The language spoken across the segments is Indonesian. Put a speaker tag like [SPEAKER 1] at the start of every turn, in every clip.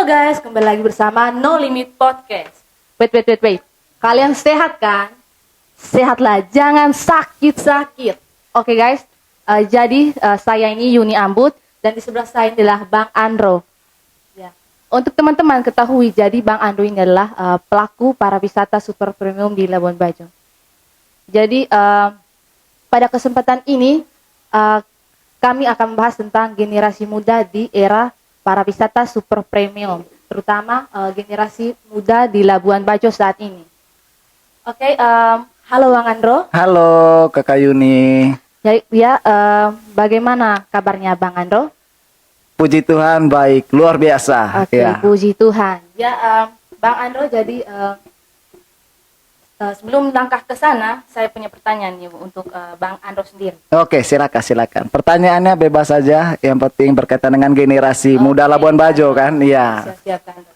[SPEAKER 1] guys, kembali lagi bersama No Limit Podcast. Wait. Kalian sehat kan? Sehatlah, jangan sakit-sakit. Oke guys, jadi saya ini Yuni Ambut dan di sebelah saya adalah Bang Andro. Ya. Untuk teman-teman ketahui, jadi Bang Andro ini adalah pelaku pariwisata super premium di Labuan Bajo. Jadi pada kesempatan ini kami akan membahas tentang generasi muda di era pariwisata super premium, terutama generasi muda di Labuan Bajo saat ini. Oke, halo Bang Andro.
[SPEAKER 2] Halo Kakak Yuni.
[SPEAKER 1] Bagaimana kabarnya Bang Andro?
[SPEAKER 2] Puji Tuhan baik, luar biasa.
[SPEAKER 1] Oke, puji Tuhan. Bang Andro, jadi sebelum langkah ke sana, saya punya pertanyaan nih untuk Bang Andro sendiri.
[SPEAKER 2] Oke, silakan. Pertanyaannya bebas saja, yang penting berkaitan dengan generasi muda Labuan Bajo kan? Iya.
[SPEAKER 1] Siap, Kak Andro.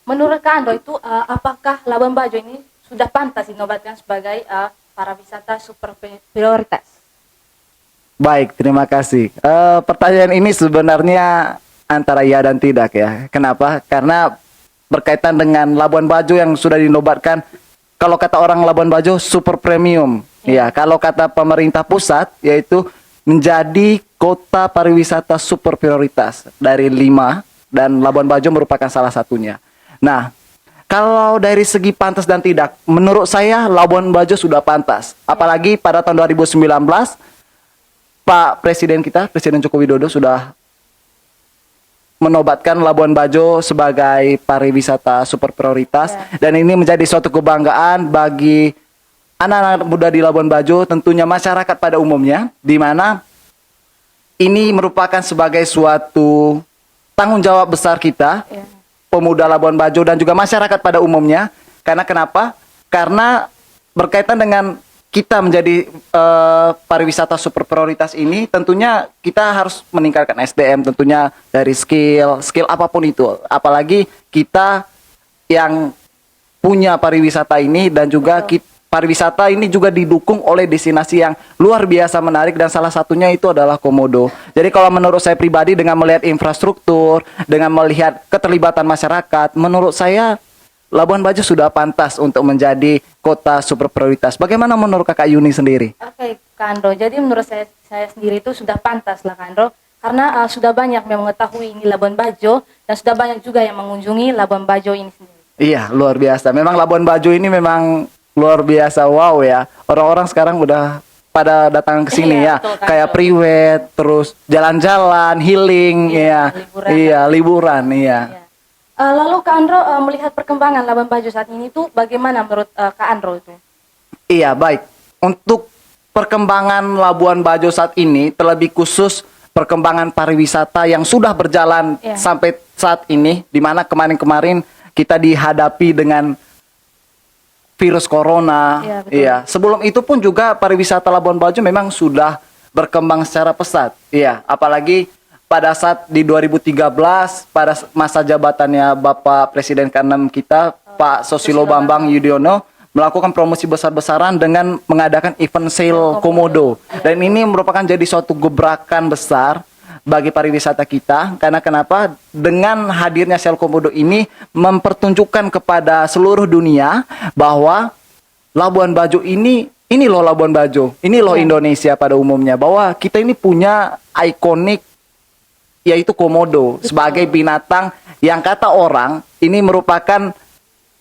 [SPEAKER 1] Menurut Kak Andro itu apakah Labuan Bajo ini sudah pantas dinobatkan sebagai pariwisata super prioritas?
[SPEAKER 2] Baik, terima kasih. Pertanyaan ini sebenarnya antara ya dan tidak ya. Kenapa? Karena berkaitan dengan Labuan Bajo yang sudah dinobatkan, kalau kata orang Labuan Bajo super premium. Ya, kalau kata pemerintah pusat yaitu menjadi kota pariwisata super prioritas dari 5 dan Labuan Bajo merupakan salah satunya. Nah, kalau dari segi pantas dan tidak, menurut saya Labuan Bajo sudah pantas. Apalagi pada tahun 2019 Pak Presiden kita, Presiden Joko Widodo sudah menobatkan Labuan Bajo sebagai pariwisata super prioritas, dan ini menjadi suatu kebanggaan bagi anak-anak muda di Labuan Bajo, tentunya masyarakat pada umumnya, di mana ini merupakan sebagai suatu tanggung jawab besar kita, pemuda Labuan Bajo dan juga masyarakat pada umumnya. Karena kenapa? Karena berkaitan dengan kita menjadi pariwisata super prioritas ini, tentunya kita harus meningkatkan SDM, tentunya dari skill apapun itu. Apalagi kita yang punya pariwisata ini dan juga pariwisata ini juga didukung oleh destinasi yang luar biasa menarik, dan salah satunya itu adalah Komodo. Jadi kalau menurut saya pribadi, dengan melihat infrastruktur, dengan melihat keterlibatan masyarakat, menurut saya Labuan Bajo sudah pantas untuk menjadi kota super prioritas. Bagaimana menurut Kakak Yuni sendiri?
[SPEAKER 1] Oke, Kak Andro. Jadi menurut saya sendiri itu sudah pantas lah, Kak Andro. Karena sudah banyak yang mengetahui ini Labuan Bajo, dan sudah banyak juga yang mengunjungi Labuan Bajo ini sendiri.
[SPEAKER 2] Iya, luar biasa. Memang Labuan Bajo ini memang luar biasa. Wow ya. Orang-orang sekarang udah pada datang ke sini ya.
[SPEAKER 1] Betul,
[SPEAKER 2] kayak priwet, terus jalan-jalan, healing, liburan.
[SPEAKER 1] Lalu Kak Andro melihat perkembangan Labuan Bajo saat ini itu bagaimana menurut Kak Andro itu?
[SPEAKER 2] Iya, baik. Untuk perkembangan Labuan Bajo saat ini, terlebih khusus perkembangan pariwisata yang sudah berjalan sampai saat ini, di mana kemarin-kemarin kita dihadapi dengan virus corona. Iya. Sebelum itu pun juga pariwisata Labuan Bajo memang sudah berkembang secara pesat. Iya, apalagi pada saat di 2013 pada masa jabatannya Bapak Presiden ke-6 kita, Pak Susilo Bambang Yudhoyono, melakukan promosi besar-besaran dengan mengadakan event sale Komodo. Dan ini merupakan jadi suatu gebrakan besar bagi pariwisata kita. Karena kenapa? Dengan hadirnya sale Komodo ini mempertunjukkan kepada seluruh dunia bahwa Labuan Bajo ini loh Labuan Bajo, ini loh Indonesia pada umumnya, bahwa kita ini punya ikonik yaitu Komodo. Sebagai binatang yang kata orang ini merupakan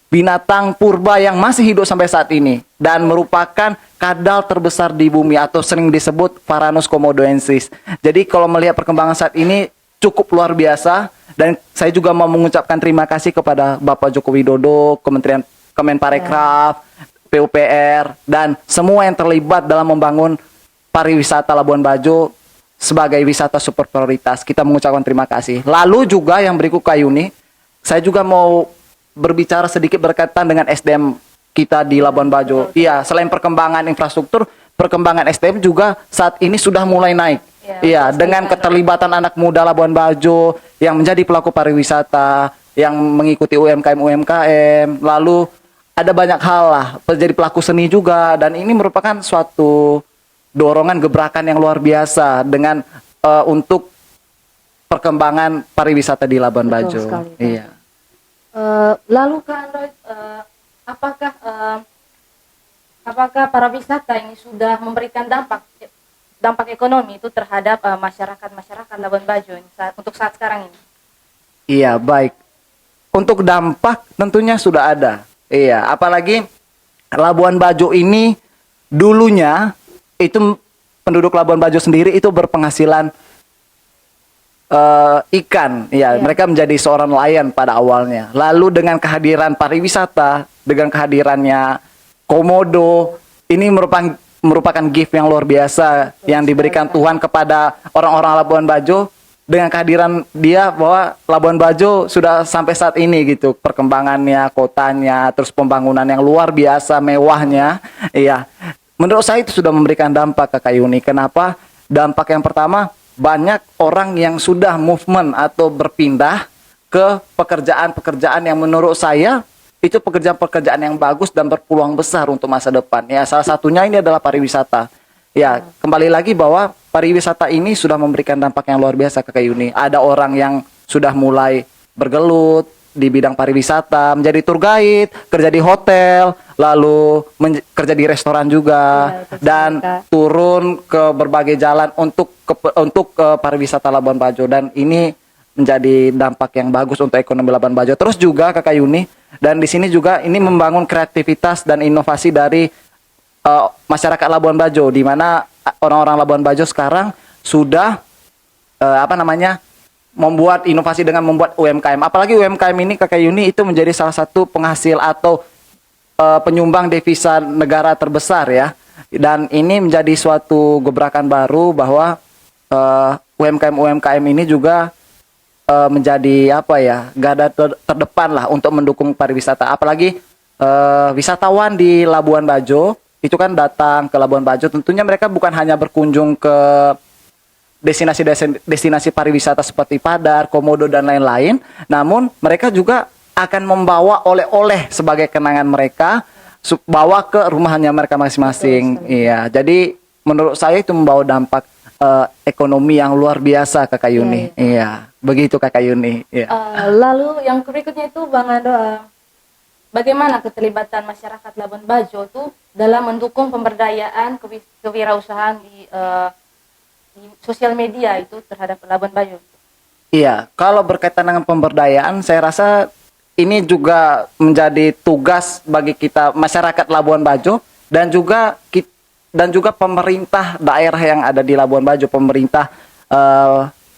[SPEAKER 2] binatang purba yang masih hidup sampai saat ini dan merupakan kadal terbesar di bumi atau sering disebut Varanus komodoensis. Jadi kalau melihat perkembangan saat ini cukup luar biasa, dan saya juga mau mengucapkan terima kasih kepada Bapak Joko Widodo, Kementerian Kemenparekraf, PUPR, dan semua yang terlibat dalam membangun pariwisata Labuan Bajo sebagai wisata super prioritas. Kita mengucapkan terima kasih. Lalu juga yang berikut Kak Yuni, saya juga mau berbicara sedikit berkaitan dengan SDM kita di Labuan Bajo. Iya, selain perkembangan infrastruktur, perkembangan SDM juga saat ini sudah mulai naik. Iya, dengan keterlibatan anak muda Labuan Bajo yang menjadi pelaku pariwisata, yang mengikuti UMKM, lalu ada banyak hal lah, menjadi pelaku seni juga, dan ini merupakan suatu dorongan gebrakan yang luar biasa dengan untuk perkembangan pariwisata di Labuan
[SPEAKER 1] Betul
[SPEAKER 2] Bajo.
[SPEAKER 1] sekali.
[SPEAKER 2] Iya.
[SPEAKER 1] Lalu Kak Android, apakah apakah pariwisata ini sudah memberikan dampak ekonomi itu terhadap masyarakat Labuan Bajo ini untuk saat sekarang ini?
[SPEAKER 2] Iya, baik. Untuk dampak tentunya sudah ada. Iya, apalagi Labuan Bajo ini dulunya itu penduduk Labuan Bajo sendiri itu berpenghasilan ikan. Ya, mereka menjadi seorang nelayan pada awalnya. Lalu dengan kehadiran pariwisata, dengan kehadirannya Komodo, ini merupakan gift yang luar biasa yang diberikan Tuhan kepada orang-orang Labuan Bajo. Dengan kehadiran dia bahwa Labuan Bajo sudah sampai saat ini gitu, perkembangannya, kotanya, terus pembangunan yang luar biasa mewahnya. Iya. Menurut saya itu sudah memberikan dampak ke Kak Yuni. Kenapa? Dampak yang pertama, banyak orang yang sudah movement atau berpindah ke pekerjaan-pekerjaan yang menurut saya itu pekerjaan-pekerjaan yang bagus dan berpeluang besar untuk masa depan. Ya, salah satunya ini adalah pariwisata. Ya, kembali lagi bahwa pariwisata ini sudah memberikan dampak yang luar biasa ke Kak Yuni. Ada orang yang sudah mulai bergelut di bidang pariwisata, menjadi tour guide, kerja di hotel, lalu kerja di restoran juga, dan turun ke berbagai jalan untuk pariwisata Labuan Bajo. Dan ini menjadi dampak yang bagus untuk ekonomi Labuan Bajo. Terus juga Kak Yuni, dan di sini juga ini membangun kreativitas dan inovasi dari masyarakat Labuan Bajo, di mana orang-orang Labuan Bajo sekarang sudah membuat inovasi dengan membuat UMKM. Apalagi UMKM ini Kakak Yuni itu menjadi salah satu penghasil atau penyumbang devisa negara terbesar ya. Dan ini menjadi suatu gebrakan baru bahwa UMKM ini juga menjadi garda terdepan lah untuk mendukung pariwisata. Apalagi wisatawan di Labuan Bajo itu kan datang ke Labuan Bajo, tentunya mereka bukan hanya berkunjung ke destinasi pariwisata seperti Padar, Komodo dan lain-lain, namun mereka juga akan membawa oleh-oleh sebagai kenangan mereka, bawa ke rumahnya mereka masing-masing. Iya, jadi menurut saya itu membawa dampak ekonomi yang luar biasa Kakak Yuni. Iya, begitu Kakak Yuni. Iya.
[SPEAKER 1] Lalu yang berikutnya itu Bang Ando, bagaimana keterlibatan masyarakat Labuan Bajo itu dalam mendukung pemberdayaan kewirausahaan di sosial media itu terhadap Labuan Bajo?
[SPEAKER 2] Iya, kalau berkaitan dengan pemberdayaan, saya rasa ini juga menjadi tugas bagi kita masyarakat Labuan Bajo dan juga pemerintah daerah yang ada di Labuan Bajo, pemerintah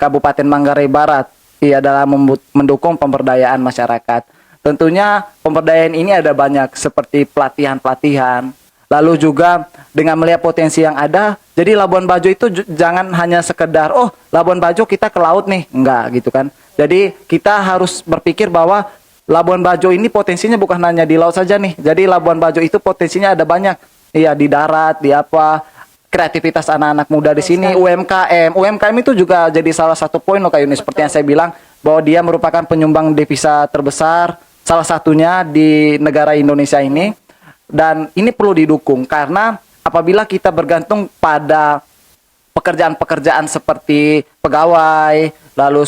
[SPEAKER 2] Kabupaten Manggarai Barat, iya, dalam mendukung pemberdayaan masyarakat. Tentunya pemberdayaan ini ada banyak seperti pelatihan-pelatihan, lalu juga dengan melihat potensi yang ada. Jadi Labuan Bajo itu jangan hanya sekedar Labuan Bajo kita ke laut nih, enggak gitu kan. Jadi kita harus berpikir bahwa Labuan Bajo ini potensinya bukan hanya di laut saja nih. Jadi Labuan Bajo itu potensinya ada banyak. Iya, di darat, di kreativitas anak-anak muda di sini, UMKM itu juga jadi salah satu poin loh Kak Yuni, seperti yang saya bilang bahwa dia merupakan penyumbang devisa terbesar salah satunya di negara Indonesia ini, dan ini perlu didukung karena apabila kita bergantung pada pekerjaan-pekerjaan seperti pegawai, lalu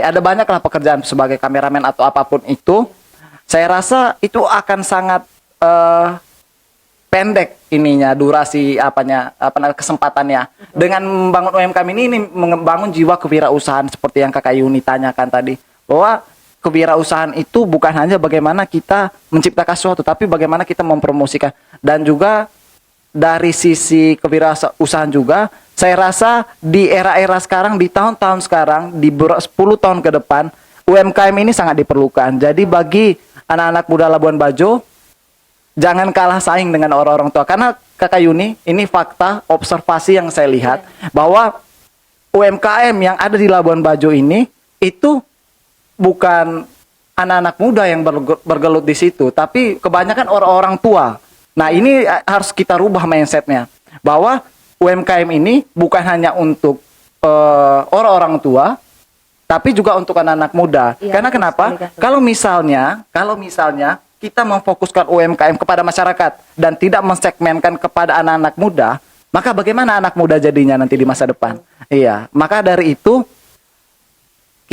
[SPEAKER 2] ada banyaklah pekerjaan sebagai kameramen atau apapun itu, saya rasa itu akan sangat pendek ininya durasi kesempatannya. Dengan membangun UMKM ini membangun jiwa kewirausahaan seperti yang Kakak Yuni tanyakan tadi, bahwa kewirausahaan itu bukan hanya bagaimana kita menciptakan sesuatu, tapi bagaimana kita mempromosikan. Dan juga dari sisi kewirausahaan juga, saya rasa di era-era sekarang, di tahun-tahun sekarang, di 10 tahun ke depan, UMKM ini sangat diperlukan. Jadi bagi anak-anak muda Labuan Bajo, jangan kalah saing dengan orang-orang tua. Karena Kakak Yuni, ini fakta, observasi yang saya lihat, bahwa UMKM yang ada di Labuan Bajo ini, itu bukan anak-anak muda yang bergelut di situ, tapi kebanyakan orang-orang tua. Nah, ini harus kita rubah mindsetnya, bahwa UMKM ini bukan hanya untuk orang-orang tua, tapi juga untuk anak-anak muda. Karena kenapa? Kalau misalnya kita memfokuskan UMKM kepada masyarakat dan tidak mensegmenkan kepada anak-anak muda, maka bagaimana anak muda jadinya nanti di masa depan? Iya, maka dari itu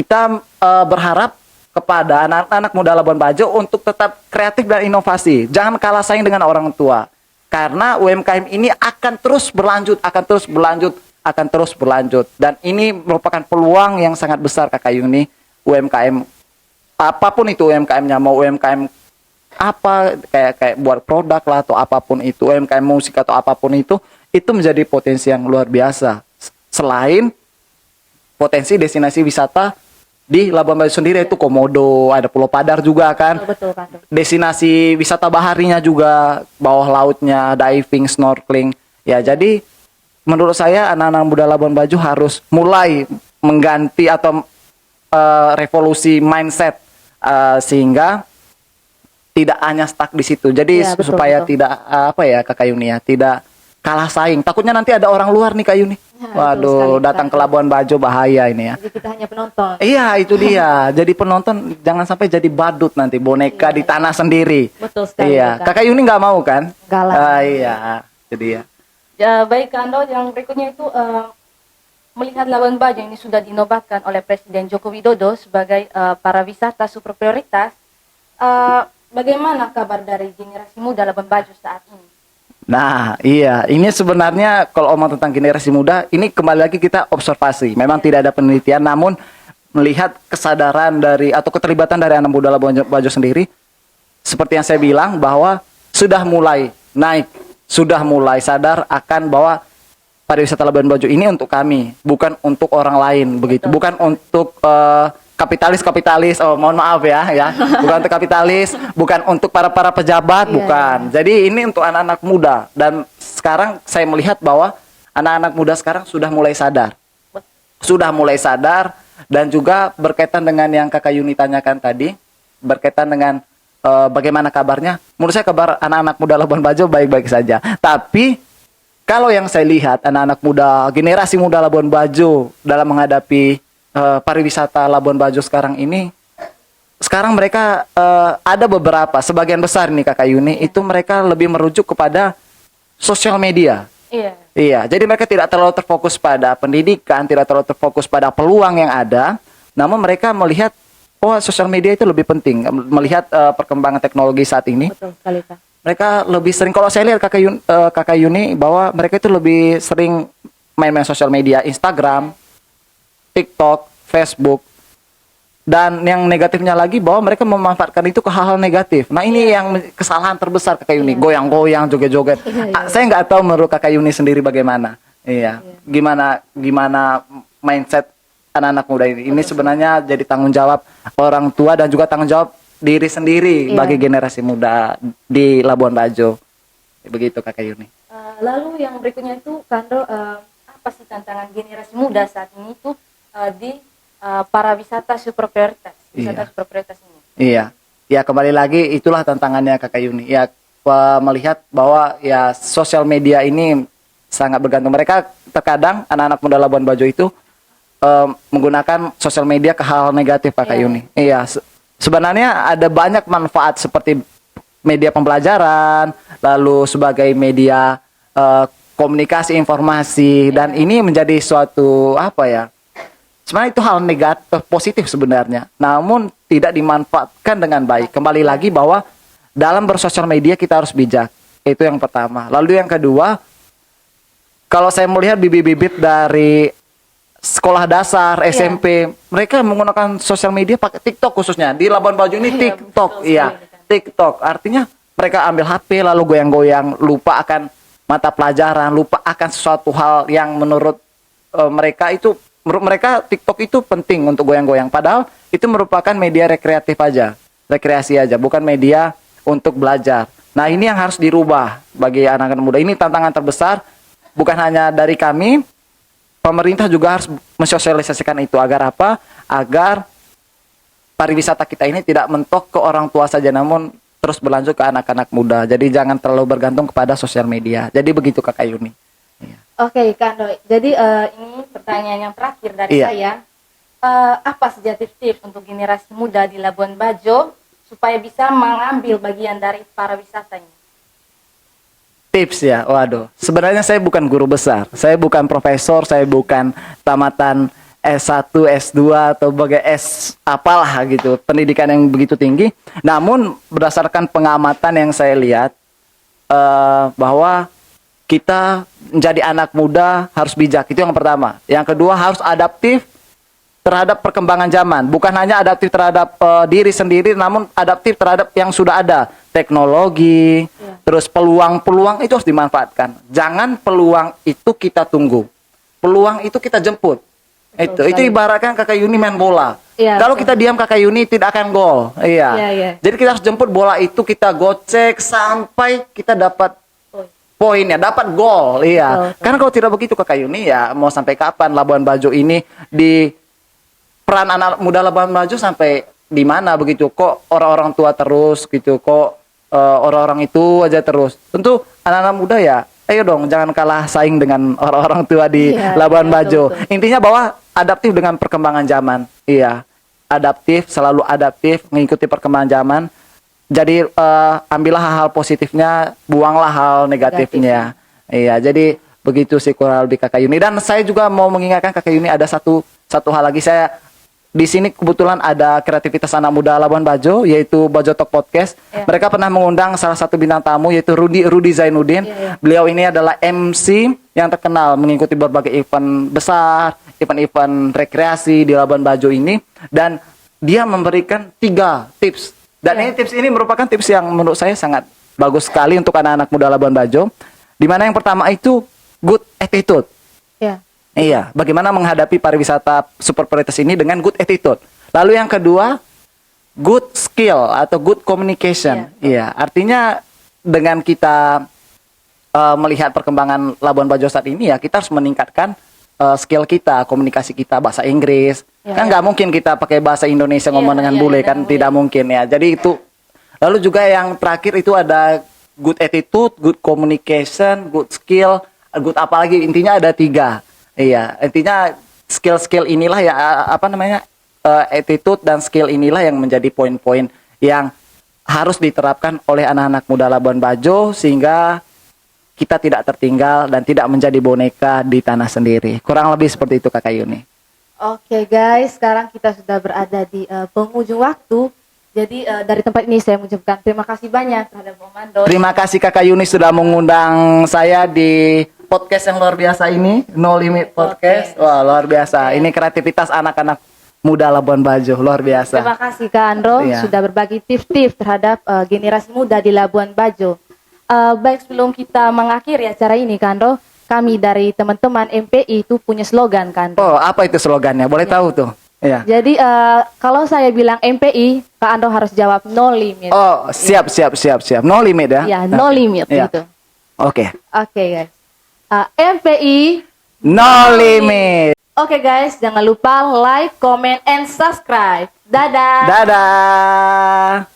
[SPEAKER 2] kita berharap kepada anak-anak muda Labuan Bajo untuk tetap kreatif dan inovasi. Jangan kalah saing dengan orang tua. Karena UMKM ini akan terus berlanjut, akan terus berlanjut, akan terus berlanjut. Dan ini merupakan peluang yang sangat besar Kakak Yuni. UMKM, apapun itu UMKM-nya, mau UMKM apa, kayak buat produk lah atau apapun itu, UMKM musik atau apapun itu menjadi potensi yang luar biasa. Selain potensi destinasi wisata di Labuan Bajo sendiri, itu Komodo, ada Pulau Padar juga kan.
[SPEAKER 1] Betul, Kak.
[SPEAKER 2] Destinasi wisata baharinya juga, bawah lautnya, diving, snorkeling. Ya, jadi menurut saya anak-anak muda Labuan Bajo harus mulai mengganti atau revolusi mindset sehingga tidak hanya stuck di situ. Jadi
[SPEAKER 1] Ya, betul,
[SPEAKER 2] supaya
[SPEAKER 1] betul.
[SPEAKER 2] tidak Kak Yuni ya, tidak kalah saing. Takutnya nanti ada orang luar nih Kak Yuni.
[SPEAKER 1] Ya, betul sekali,
[SPEAKER 2] Waduh, datang
[SPEAKER 1] Kak.
[SPEAKER 2] ke Labuan Bajo bahaya ini ya.
[SPEAKER 1] Jadi kita hanya penonton.
[SPEAKER 2] Iya, itu dia. Jadi penonton jangan sampai jadi badut nanti, boneka di tanah sendiri.
[SPEAKER 1] Betul sekali,
[SPEAKER 2] Iya,
[SPEAKER 1] Kak.
[SPEAKER 2] Kakak Yuni nggak mau kan?
[SPEAKER 1] Nggak lah.
[SPEAKER 2] Iya, itu dia.
[SPEAKER 1] Ya, baik Kak Ando, yang berikutnya itu melihat Labuan Bajo ini sudah dinobatkan oleh Presiden Joko Widodo sebagai para wisata super prioritas. Bagaimana kabar dari generasi muda Labuan Bajo saat ini?
[SPEAKER 2] Nah, iya, ini sebenarnya kalau omong tentang generasi muda, ini kembali lagi kita observasi. Memang tidak ada penelitian, namun melihat kesadaran dari atau keterlibatan dari anak muda Labuan Bajo sendiri, seperti yang saya bilang bahwa sudah mulai naik, sudah mulai sadar akan bahwa pariwisata Labuan Bajo ini untuk kami, bukan untuk orang lain, begitu, bukan untuk kapitalis, oh mohon maaf ya, bukan untuk kapitalis, bukan untuk para pejabat,
[SPEAKER 1] Iya,
[SPEAKER 2] bukan. Jadi ini untuk anak-anak muda. Dan sekarang saya melihat bahwa anak-anak muda sekarang sudah mulai sadar, dan juga berkaitan dengan yang Kakak Yuni tanyakan tadi, berkaitan dengan bagaimana kabarnya. Menurut saya kabar anak-anak muda Labuan Bajo baik-baik saja. Tapi kalau yang saya lihat anak-anak muda, generasi muda Labuan Bajo dalam menghadapi pariwisata Labuan Bajo sekarang ini, sekarang mereka ada beberapa, sebagian besar nih Kakak Yuni, itu mereka lebih merujuk kepada sosial media.
[SPEAKER 1] Iya.
[SPEAKER 2] Iya, jadi mereka tidak terlalu terfokus pada pendidikan, tidak terlalu terfokus pada peluang yang ada, namun mereka melihat, oh sosial media itu lebih penting, melihat perkembangan teknologi saat ini.
[SPEAKER 1] Betul sekali, Kak.
[SPEAKER 2] Mereka lebih sering, kalau saya lihat Kakak Yuni, bahwa mereka itu lebih sering main-main sosial media, Instagram, TikTok, Facebook, dan yang negatifnya lagi bahwa mereka memanfaatkan itu ke hal-hal negatif. Nah ini yang kesalahan terbesar Kakak Yuni, goyang-goyang, joget-joget. Saya nggak tahu menurut Kakak Yuni sendiri bagaimana. Iya, gimana mindset anak-anak muda ini. Ini sebenarnya jadi tanggung jawab orang tua dan juga tanggung jawab diri sendiri bagi generasi muda di Labuan Bajo. Begitu Kakak Yuni.
[SPEAKER 1] Lalu yang berikutnya itu Kando, apa sih tantangan generasi muda saat ini tuh di para wisata super prioritas, super prioritas ini? Iya,
[SPEAKER 2] ya kembali lagi itulah tantangannya Kakak Yuni. Ya melihat bahwa ya sosial media ini sangat bergantung. Mereka terkadang anak-anak muda Labuan Bajo itu menggunakan sosial media ke hal negatif Kakak Yuni. Iya, sebenarnya ada banyak manfaat seperti media pembelajaran, lalu sebagai media komunikasi informasi, dan ini menjadi suatu sebenarnya itu hal negatif, positif sebenarnya, namun tidak dimanfaatkan dengan baik. Kembali lagi bahwa dalam bersosial media kita harus bijak, itu yang pertama. Lalu yang kedua, kalau saya melihat bibit-bibit dari sekolah dasar, SMP, mereka menggunakan sosial media pakai TikTok khususnya. Di Labuan Bajo ini TikTok, TikTok. Artinya mereka ambil HP lalu goyang-goyang, lupa akan mata pelajaran, lupa akan sesuatu hal yang menurut mereka TikTok itu penting untuk goyang-goyang. Padahal itu merupakan media rekreasi aja, bukan media untuk belajar. Nah ini yang harus dirubah bagi anak-anak muda. Ini tantangan terbesar, bukan hanya dari kami, pemerintah juga harus mensosialisasikan itu. Agar apa? Agar pariwisata kita ini tidak mentok ke orang tua saja, namun terus berlanjut ke anak-anak muda. Jadi jangan terlalu bergantung kepada sosial media. Jadi begitu Kakak Yuni.
[SPEAKER 1] Oke, Kak Ando. Jadi ini pertanyaan yang terakhir dari saya. Apa saja tips untuk generasi muda di Labuan Bajo supaya bisa mengambil bagian dari para wisata ini?
[SPEAKER 2] Tips ya, waduh. Sebenarnya saya bukan guru besar, saya bukan profesor, saya bukan tamatan S1, S2 atau bagai S apalah gitu, pendidikan yang begitu tinggi. Namun berdasarkan pengamatan yang saya lihat bahwa kita menjadi anak muda harus bijak, itu yang pertama. Yang kedua harus adaptif terhadap perkembangan zaman, bukan hanya adaptif terhadap diri sendiri, namun adaptif terhadap yang sudah ada, teknologi, terus peluang-peluang itu harus dimanfaatkan. Jangan peluang itu kita tunggu, peluang itu kita jemput. Itu ibaratkan Kakak Yuni main bola. Kalau kita diam Kakak Yuni tidak akan gol. Jadi kita harus jemput bola itu, kita gocek sampai kita dapat poinnya, dapat gol. Karena kalau tidak begitu Kakak Yuni, ya mau sampai kapan Labuan Bajo ini di peran anak muda Labuan Bajo sampai di mana begitu? Kok orang-orang tua terus gitu? Kok orang-orang itu aja terus? Tentu anak-anak muda ya, ayo dong jangan kalah saing dengan orang-orang tua di Labuan Bajo. Betul. Intinya bahwa adaptif dengan perkembangan zaman. Adaptif, selalu adaptif, mengikuti perkembangan zaman. Jadi ambillah hal-hal positifnya, buanglah hal negatifnya. Jadi begitu sih kurang lebih Kakak Yuni. Dan saya juga mau mengingatkan Kakak Yuni, ada satu hal lagi. Saya di sini kebetulan ada kreativitas anak muda Labuan Bajo, yaitu Bajo Talk Podcast. Mereka pernah mengundang salah satu bintang tamu, yaitu Rudy Zainuddin. Beliau ini adalah MC yang terkenal mengikuti berbagai event besar, event-event rekreasi di Labuan Bajo ini. Dan dia memberikan 3 tips. Dan ini tips ini merupakan tips yang menurut saya sangat bagus sekali untuk anak-anak muda Labuan Bajo. Dimana yang pertama itu good attitude. Bagaimana menghadapi pariwisata super prioritas ini dengan good attitude. Lalu yang kedua, good skill atau good communication. Artinya dengan kita melihat perkembangan Labuan Bajo saat ini, ya kita harus meningkatkan skill kita, komunikasi kita, bahasa Inggris. Kan nggak mungkin kita pakai bahasa Indonesia ngomong dengan bule, kan tidak mungkin ya. Jadi itu. Lalu juga yang terakhir itu ada good attitude, good communication, good skill, good apalagi, intinya ada 3. Intinya skill-skill inilah ya attitude dan skill inilah yang menjadi poin-poin yang harus diterapkan oleh anak-anak muda Labuan Bajo sehingga kita tidak tertinggal dan tidak menjadi boneka di tanah sendiri. Kurang lebih seperti itu Kakak Yuni.
[SPEAKER 1] Oke guys, sekarang kita sudah berada di penghujung waktu. Jadi dari tempat ini saya mengucapkan terima kasih banyak terhadap Komando.
[SPEAKER 2] Terima kasih Kakak Yuni sudah mengundang saya di podcast yang luar biasa ini, No Limit Podcast. Wah, luar biasa. Ini kreativitas anak-anak muda Labuan Bajo, luar biasa.
[SPEAKER 1] Terima kasih Kak Andro sudah berbagi tips-tips terhadap generasi muda di Labuan Bajo. Baik, sebelum kita mengakhiri acara ini Kak Andro, kami dari teman-teman MPI itu punya slogan Kak Andro.
[SPEAKER 2] Oh, apa itu slogannya? Boleh tahu tuh?
[SPEAKER 1] Jadi kalau saya bilang MPI, Kak Andro harus jawab no limit.
[SPEAKER 2] Oh, siap. No limit ya?
[SPEAKER 1] No limit gitu.
[SPEAKER 2] Oke.
[SPEAKER 1] Oke guys. MPI
[SPEAKER 2] no limit.
[SPEAKER 1] Oke guys, jangan lupa like, comment, and subscribe. Dadah.
[SPEAKER 2] Dadah.